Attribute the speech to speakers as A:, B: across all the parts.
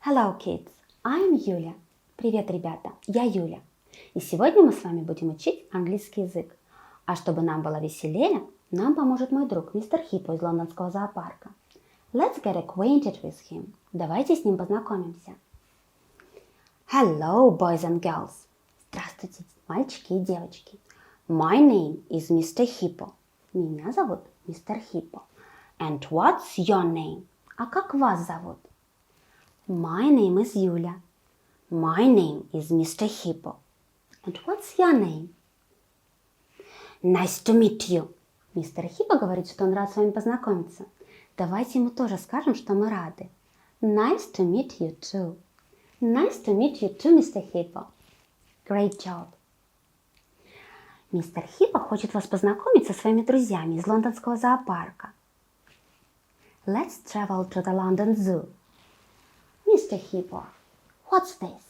A: Hello, kids! I'm Юля. Привет, ребята! Я Юля. И сегодня мы с вами будем учить английский язык. А чтобы нам было веселее, нам поможет мой друг, мистер Гиппо из лондонского зоопарка. Let's get acquainted with him. Давайте с ним познакомимся. Hello, boys and girls. Здравствуйте, мальчики и девочки. My name is Mr. Hippo. Меня зовут мистер Hippo. And what's your name? А как вас зовут? My name is Юля. My name is Mr. Hippo. And what's your name? Nice to meet you. Мистер Hippo говорит, что он рад с вами познакомиться. Давайте ему тоже скажем, что мы рады. Nice to meet you too. Nice to meet you too, Mr. Hippo. Great job. Мистер Hippo хочет вас познакомить со своими друзьями из лондонского зоопарка. Let's travel to the London Zoo. Mr. Hippo, what's this?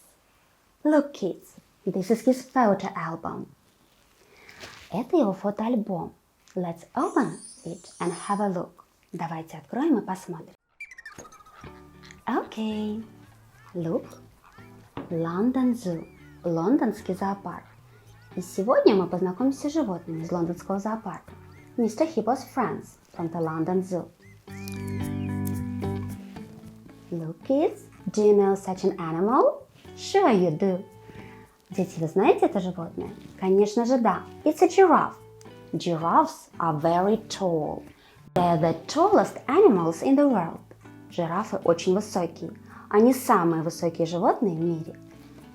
A: Look, kids, this is his photo album. Это его фотоальбом. Let's open it and have a look. Давайте откроем и посмотрим. Okay. Look. London Zoo. Лондонский зоопарк. И сегодня мы познакомимся с животными из лондонского зоопарка. Mr. Hippo's friends from the London Zoo. Look, kids, do you know such an animal? Sure you do. Дети, вы знаете это животное? Конечно же, да. It's a giraffe. Giraffes are very tall. They're the tallest animals in the world. Жирафы очень высокие. Они самые высокие животные в мире.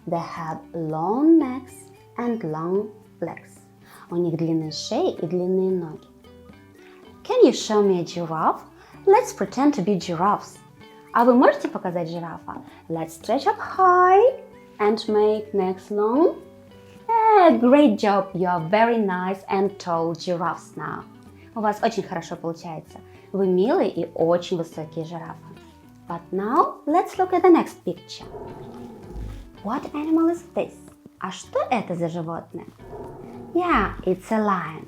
A: They have long necks and long legs. У них длинные шеи и длинные ноги. Can you show me a giraffe? Let's pretend to be giraffes. А вы можете показать жирафа? Let's stretch up high and make necks long. Great job! You are very nice and tall giraffes now. У вас очень хорошо получается. Вы милые и очень высокие жирафы. But now let's look at the next picture. What animal is this? А что это за животное? Yeah, it's a lion.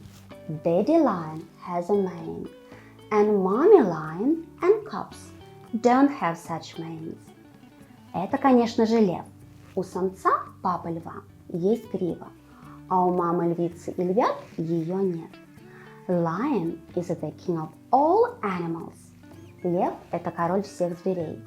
A: Daddy lion has a mane. And mommy lion and cubs don't have such manes. Это, конечно же, лев. У самца, папы льва, есть грива, а у мамы львицы и львят ее нет. Lion is the king of all animals. Лев – это король всех зверей.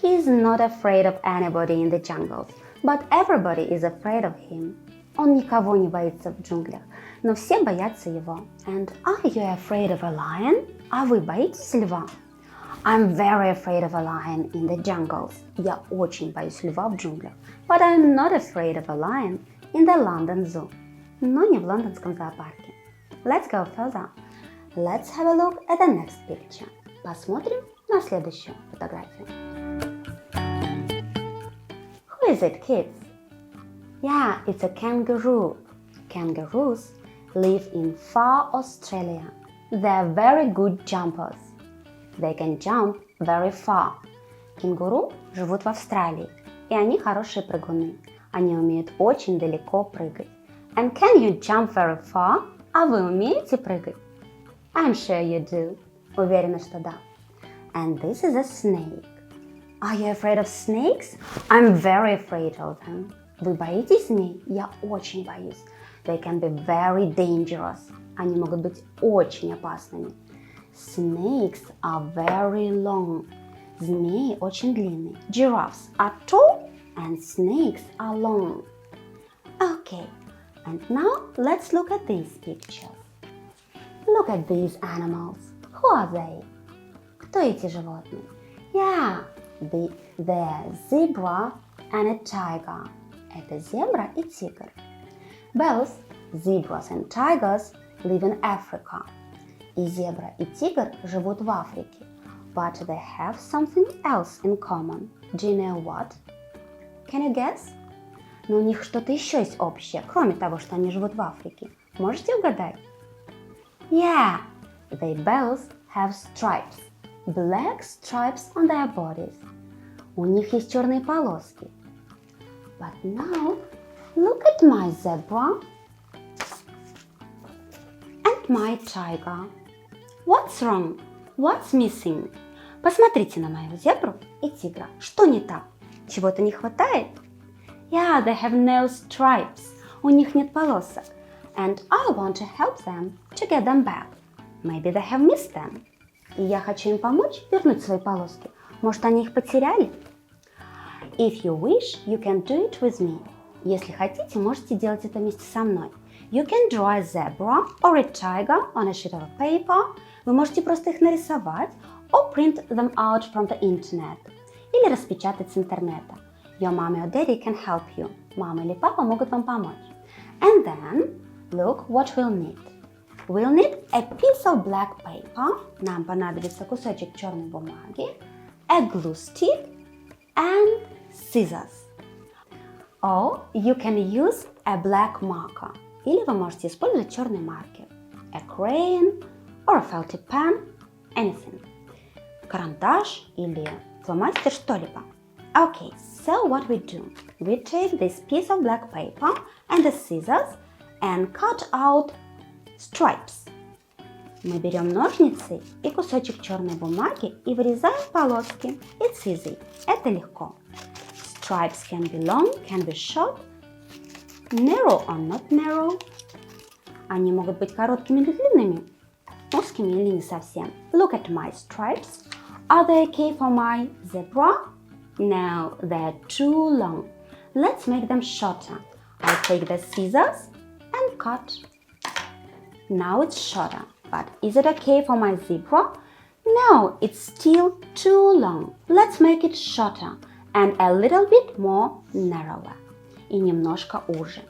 A: He is not afraid of anybody in the jungles, but everybody is afraid of him. Он никого не боится в джунглях, но все боятся его. And are you afraid of a lion? А вы боитесь льва? I'm very afraid of a lion in the jungles. Я очень боюсь льва в джунглях. But I'm not afraid of a lion in the London Zoo. Но не в лондонском зоопарке. Let's go further. Let's have a look at the next picture. Посмотрим на следующую фотографию. Who is it, kids? Yeah, it's a kangaroo. Kangaroos live in far Australia. They're very good jumpers. They can jump very far. Кенгуру живут в Австралии, и они хорошие прыгуны. Они умеют очень далеко прыгать. And can you jump very far? А вы умеете прыгать? I'm sure you do. Уверена, что да. And this is a snake. Are you afraid of snakes? I'm very afraid of them. Вы боитесь змей? Я очень боюсь. They can be very dangerous. Они могут быть очень опасными. Snakes are very long. Змеи очень длинные. Giraffes are tall and snakes are long. Okay, and now let's look at these pictures. Look at these animals. Who are they? Кто эти животные? Yeah, they're zebra and a tiger. Это зебра и тигр. Both zebras and tigers live in Africa. И зебра, и тигр живут в Африке. But they have something else in common. Do you know what? Can you guess? Но у них что-то еще есть общее, кроме того, что они живут в Африке. Можете угадать? Yeah, they both have stripes. Black stripes on their bodies. У них есть черные полоски. But now, look at my zebra and my tiger. What's wrong? What's missing? Посмотрите на мою зебру и тигра. Что не так? Чего-то не хватает? Yeah, they have no stripes. У них нет полосок. And I want to help them to get them back. Maybe they have missed them. И я хочу им помочь вернуть свои полоски. Может, они их потеряли? If you wish, you can do it with me. Если хотите, можете делать это вместе со мной. You can draw a zebra or a tiger on a sheet of paper. Вы можете просто их нарисовать or print them out from the internet. Или распечатать с интернета. Your mommy or daddy can help you. Мама или папа могут вам помочь. And then, look what we'll need. We'll need a piece of black paper. Нам понадобится кусочек черной бумаги, a glue stick and scissors. Or you can use a black marker. Или вы можете использовать черный маркер. A crayon or a felty pen, anything. Карандаш или фломастер, что-либо. Okay, so what we do? We take this piece of black paper and the scissors and cut out stripes. Мы берем ножницы и кусочек черной бумаги и вырезаем полоски. It's easy. Это легко. Stripes can be long, can be short, narrow or not narrow. Они могут быть короткими или длинными, узкими или не совсем. Look at my stripes. Are they okay for my zebra? No, they're too long. Let's make them shorter. I'll take the scissors and cut. Now it's shorter, but is it okay for my zebra? No, it's still too long. Let's make it shorter and a little bit more narrower. И немножко уже.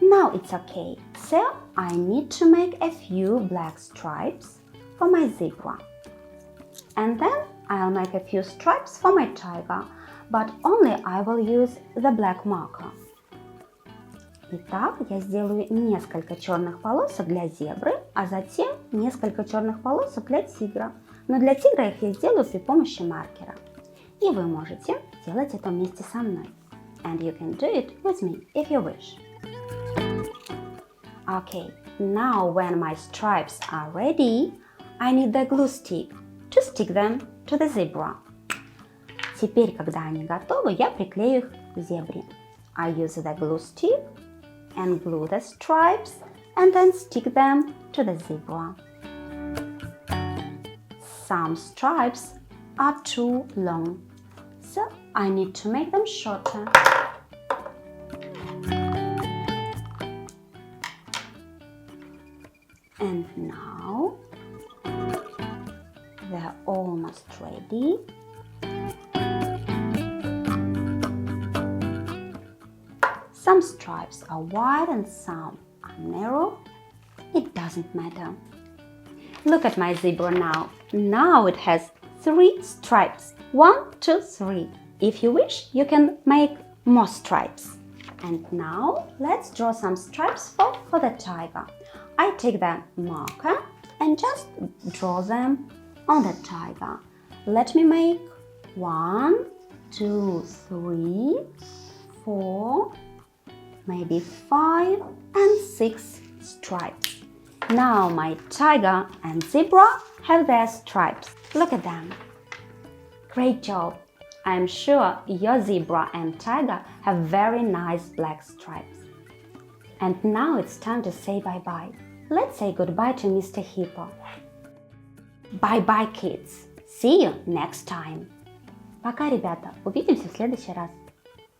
A: Now it's okay. So I need to make a few black stripes for my zebra. And then I'll make a few stripes for my tiger, but only I will use the black marker. Итак, я сделаю несколько черных полосок для зебры, а затем несколько черных полосок для тигра. Но для тигра их я сделаю при помощи маркера. И вы можете делать это вместе со мной. And you can do it with me if you wish. Okay, now when my stripes are ready, I need the glue stick to stick them to the zebra. Теперь, когда они готовы, я приклею их к зебре. I use the glue stick and glue the stripes and then stick them to the zebra. Some stripes are too long, so I need to make them shorter. And now they're almost ready. Some stripes are wide and some are narrow. It doesn't matter. Look at my zebra now. Now it has 3 stripes. 1, 2, 3. If you wish, you can make more stripes. And now let's draw some stripes for the tiger. I take the marker and just draw them on the tiger. Let me make 1, 2, 3, 4, maybe 5 and 6 stripes. Now my tiger and zebra have their stripes. Look at them. Great job! I'm sure your zebra and tiger have very nice black stripes. And now it's time to say bye-bye. Let's say goodbye to Mr. Hippo. Bye-bye, kids. See you next time. Пока, ребята. Увидимся в следующий раз.